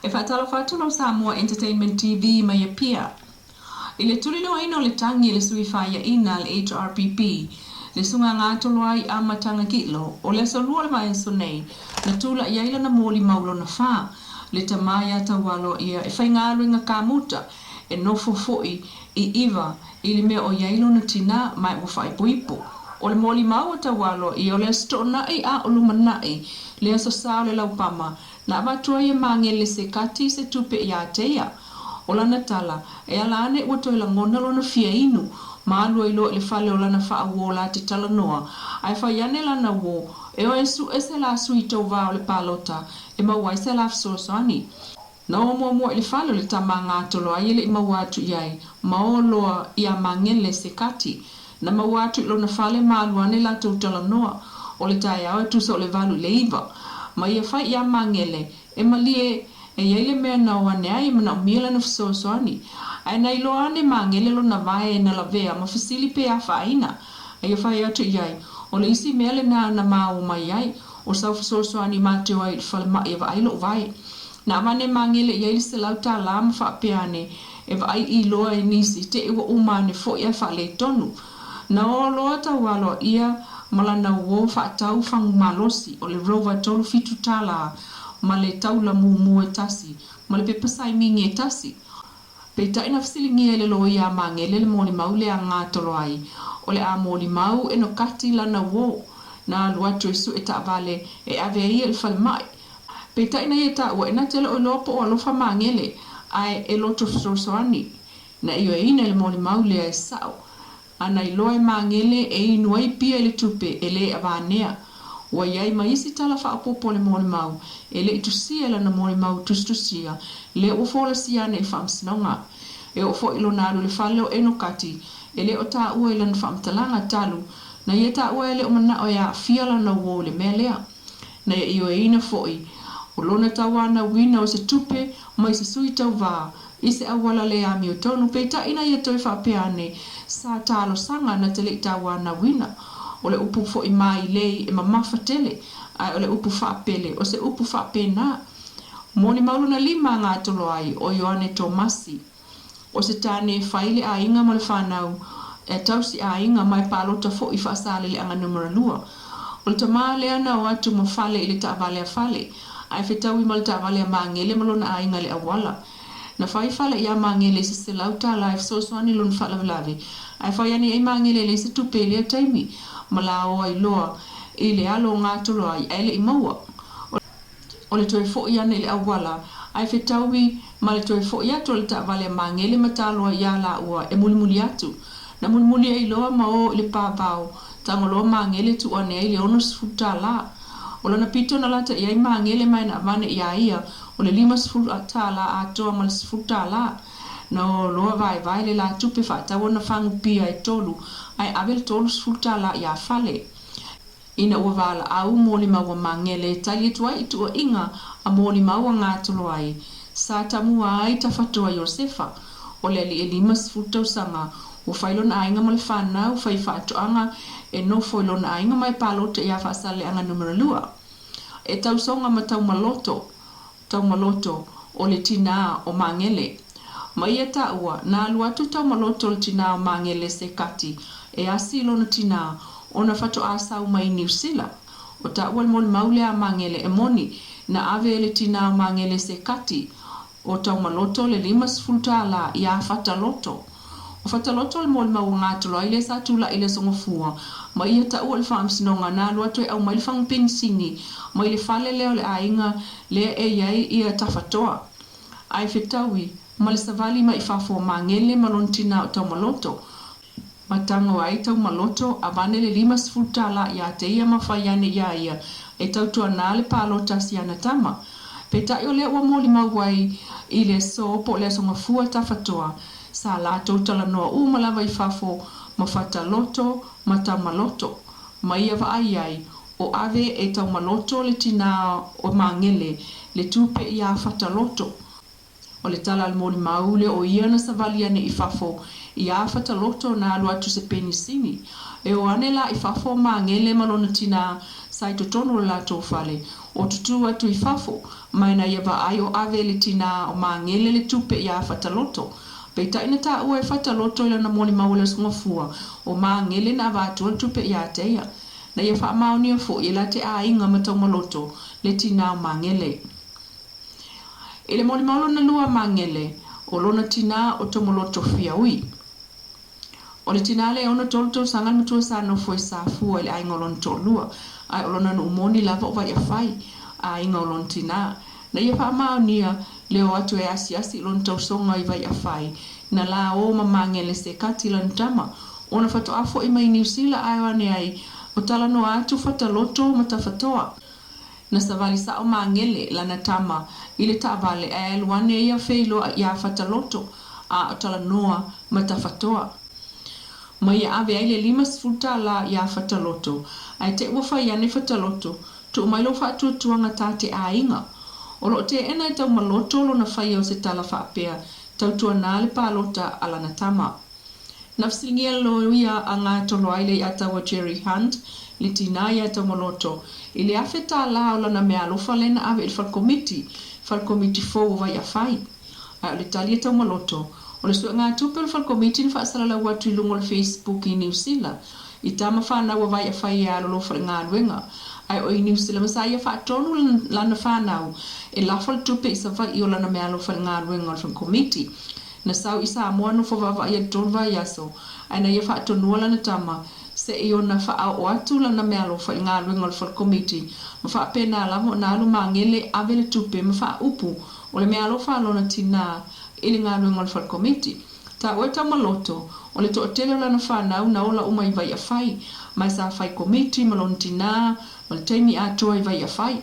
E whaatala whātula o Samoa Entertainment TV mai e pia. I le tulilo aina o le tangi le sui whaia ina le HRPP, le sunga ngātolo ai a matanga kilo, o le solua le mai sonei, na tula iaila na mōli maulo na whā, le tamaya tawalo ia e whaingalu inga kāmuta, e nofo foi i iwa, i le mea o iailo na tina mai o whai puipo. O le mōli mau tawalo i o le stona i a olumanai, le aso sao le laupama, na abatua ia mangele se kati se tupe i a teia. O lana tala, e alane ua toi langona lona fia inu, maalua ilo le fale o lana faa uola te tala noa, ai whaiane lana wo, e o esu ese la sui tau vao le palota, e mawai se la fsosani. Na o mua le fale o le tama ngatolo ai le mawatu iai, maoloa ia mangele se kati, na mawatu ilo na fale maaluane la tau tala noa, o le tai au e tusa o le valu le iwa, ma ia fai ia mangele, e malie e iaile mea na wane ai mana umila na fsosoani. Ai na ilo ane mangele lo na vae na la vea ma fasili pe a faina. Ai fai atu iai, o le isi mele na maa mai ai, o sau fsosoani mateo ai falma e va ailo vai. Na amane mangele iaile se lauta lama fa peane, e va ai iloa e nisi te iwa umane fo ia fa le tonu. Na o loa tawalo ia malana uo fa tau fangu malosi o le rover tolu fitu tala ma le taula mumu e tasi ma le pepasai mingi e tasi pe taina fasilingi ele lo ia mangele le moli mau le anga tolo ai o le a moli mau e no kati lana uo na luatu e su e ta vale e ave ia il falmai pe taina ia ta ua ena tele o lopo o alofa mangele ai e loto sosoani na iyo e ina le moli mau le e sao ana iloa e mangele e inuai pia ele tupe ele avanea. Wa iai maisi tala whaapopo le mōle mau, e le itusia la na mōle mau tustusia, le o fola siane e whamsinaunga, e o fo ilo naru le whaleo eno kati, e le o tā ua ila na whamtalanga talu, na ia tā ua ele o mana o ia fiala na uo le mea lea, na ia iyo e ina foi, o lona tawana wina o se tupe, mai se sui tau vā, i se awala le ami o tonu, pe ta ina ia toi whapeane, sa talo sanga na te le tawana wina, o le upu fo i mai lei e mamafa tele, ai o le upu whapele, o se upu whapena. Moni maulu na lima ngā tolo ai, o Ioane Tomasi, o se tāne whaile a inga ma le whanau, e tausi a inga mai palota fo i whaasale le anga numera lua. O le tamaa lea na o atu ma whale i le taavale a whale, ai whetau i ma le taavale a mangele malona a inga le awala. Na whai whale i a mangele se se lauta live so soani lun whalavelave, ai whai ani e mangele le se tupe le a taimi, malao ai loa i le alo ngā tolo ai ele i maua. O le toe fo i ane le awala, ai whetauwi ma le toe fo i atu le ta vale mangele mataloa i ala ua e mulimuli atu. Na mulimuli ai loa ma o le pāpau, tangoloa mangele tu ane ai le onos futa la. O lana pito na lata i ai mangele mai na avane i a ia, o le 5 futa la atoa ma le futa la. Na o loa vai le la tupe whātawa na whangu pia e tolu, ai avel tolu futa la i a whale. Ina ua wala au mōli maua mangele, tali etua i tua inga a mōli maua ngātolo ai. Sa tamua ai ta whatua Iosefa, o le ali e 5 futa usanga, o whailona ainga ma le whanau, whai whaatoanga, e no whailona ainga mai palota i a whaasale anga numera lua. E tausonga ma tau maloto, o le tina o mangele. Mai e ta ua, na aluatu tau maloto le tina o mangele se kati, e asilo na tina, o na whato asau mai New Zealand. O ta ua le mole maule a mangele e moni, na ave le tina o mangele se kati, o tau maloto le 5 futa la i a whataloto. O whataloto le mole mau ngatolo, ai le sa tula i le songofua, mai e ta ua le whaamsinonga, na aluatu e au mai le whangpensini, mai le whale leo le ainga, le e iai i a tawhatoa. Ai whetawi, ma le savali mai whafo mangele malon tina o tau maloto. Matango ai tau maloto, a vane le 5 futa la i a te ia mawhaiane ia, e tau tua nā le palota si ana tama. Pe tai o le ua mōli mauai i le so po le songa fua tawhatoa, sa la tau tala noa umalawa i whafo ma whata loto, ma tau maloto. Ma ia wa ai, o ave e tau maloto le tina o mangele, le tupe i a whata loto. O le tala al mōli maule o iana sa valiane i whafo, i a whata loto na alu atu se penisini. E o ane la i whafo mangele malona tina sai to tonu la to fale o tutu atu I fafo mai na ia va ai o ave le tina o mangele le tupe ia fataloto pe ta ina ta ua fataloto ila na moli maule sngofua o mangele na va tu tupe ia teia na ia fa mauni fo ila te a inga matomoloto le tina o mangele ile moli maulo na lua mangele o lona tina o tomoloto fiaui o le tina le ona tolto sangal mutua sa no foi sa fu ile ai ngolon tolua ai olona no moni lava o vai fai ai ngolon tina na ia fa maunia le o atu e asi lon tau songa I vai fai na la o mamangele se kati lan tama ona fato afo I mai New Zealand ai wane ai o tala no atu fataloto matafatoa na savali sa o mangele lana tama ile tavale el wane ia feilo ia fataloto a tala noa matafatoa mai ave ai le lima sfuta la ia fataloto ai te ufa ia ne fataloto tu mai lo fatu tuanga tate ainga o lo te ena tau maloto lo na fai o se tala whaapea tau tuana le palota ala na tama nafsingia lo ia anga tolo aile i atawa Jerry Hunt le tina ia tau maloto ile afeta la o lana mea alofa lena ave il falkomiti fo vai a fai ai o le tali tau maloto o le sua ngā tupe o le falkomiti ni whaasala la watu I lungo le Facebook I New Zealand I tama whanau vai a fai a lolo fa ngā ruenga ai o I New Zealand masaya whaatonu lana whanau e lafal tupe I savai o lana mea alofa ngā ruenga o le falkomiti na sau I Samoa no fovava ia tonva yaso ai na ia whaatonua lana tama se I ona wha o atu lana mea alofa ngā ruenga o le falkomiti ma whaapena lamo na alu mangele avele tupe ma wha upu o le mea alofa alona tina ili ngā ruenga o le falkomiti ta oe ta maloto o le to tele lana whanau na ola umai vai a fai mai sa fai komiti malon tina ma le taimi atoa I vai a fai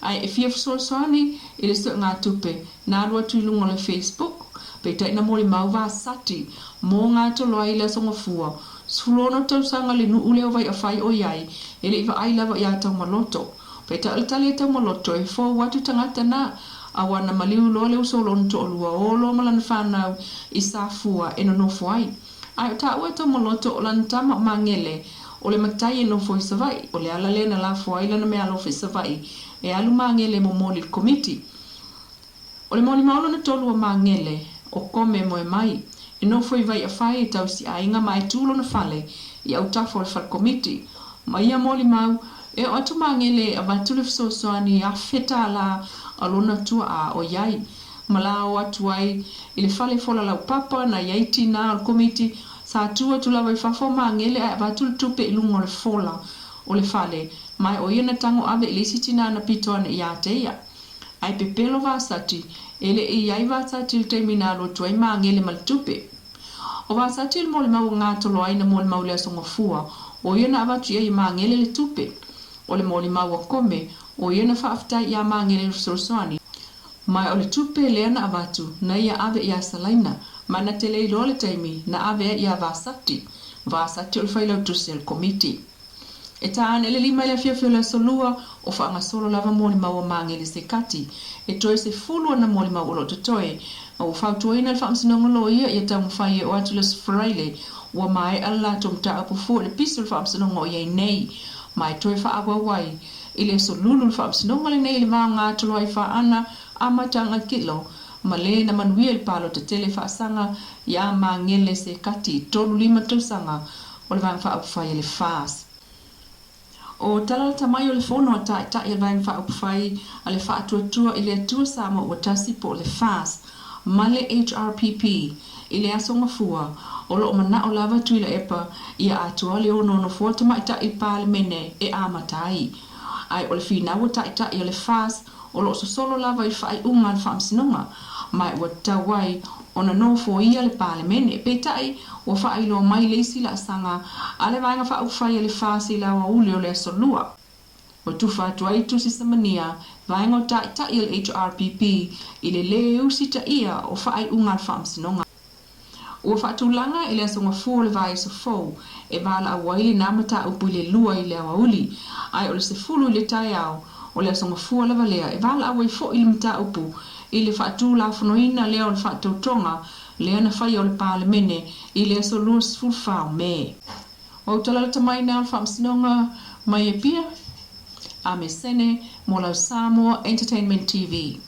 ai e fia fsoswani ili sto ngā tupe na alu atu ilungo le Facebook pe ta ina mori mau va sati mo ngā tolo ai le songa fua sulono tau sanga le nuule o vai a fai o iai ili iwa ai lava ia tau maloto pe ta altali tau maloto e fo watu tangata na awana maliu lo le usolon to olua olo malana whanau I sa fua e no nofo ai ai ta ua tau maloto o lan tama mangele o le matai e nofo I savai o le ala le na la fua ila na mea lofi savai e alu mangele mo moli komiti o le moli maolo na tolu o mangele o kome moe mai e nofo I vai a fai e tau si ainga mai tulo na fale I au tafo le fal komiti ma ia moli mau e o atu mangele a batule fisosoani a feta la alona tua a o iai mala o atu ai ile fale fola lau papa na iai tina al komiti sa tua tu lawa I fafo mangele a batule tupe ilungo le fola o le fale mai o iana tango ave ilisi tina na pitoana I ateia ai pepelo vasati ele iai vasati il terminalo tua I mangele mal tupe o vasati il mole mau ngā tolo ai na mole mau le asonga fua o iana avatu I mangele le tupe o le mole mau a kome o iana whaaftai ia mangele le soroswani mai o le tupe lea na avatu na ia ave ia salaina ma na tele ilo le taimi na ave ia vasati o le whailau tusi al komiti e taane le lima le fiafio le solua o whaanga solo lava mole mau a mangele se kati e toe se fulu na mole mau o lo totoe o whautuaina le whaamsinongolo ia tau mwhai o atu le sfraile ua mai ala tom ta apu fu le piso le whaamsinongo ia nei mai toe whaawa wai ile so lulu le whaamsinongo le nei le maa ngā tolo ai whaana amatanga kilo ma le na manuia le palo te tele whaasanga ia mangele se kati tolu lima tausanga o le vang whaapu whai le whaas o tala tamai o le fono ta il vang whaapu whai a le whaatuatua ile atua sama o tasi po le whaas ma le HRPP ile asonga fua o lo mana o lava tuila epa ia atua le ono no fua tama ita I pale mene e amatai ai o le fina o ta ita i le fas o lo so solo lava I fai unga al whaamsinonga mai o tawai ona no fo ia le pale mene pe tai o fai lo mai le sila asanga ale vanga fa ufai le fas I la wa ule o le solua o tufa tuai tu sistemania vanga o ta ita I le HRPP I le leu sita ia o fai unga al whaamsinonga o fatulanga ile asonga fu le vai so fo e vala awai na mata upu le lua ile auli ai o se fulu le tai au o le asonga fu le valea e vala awai fo ile mata upu ile fatula funoina le o fatotonga le ana fai o le parlemene ile so lus fu fa me o tala tamai na fa msinonga mai pia Amesene Mola Samoa Entertainment TV.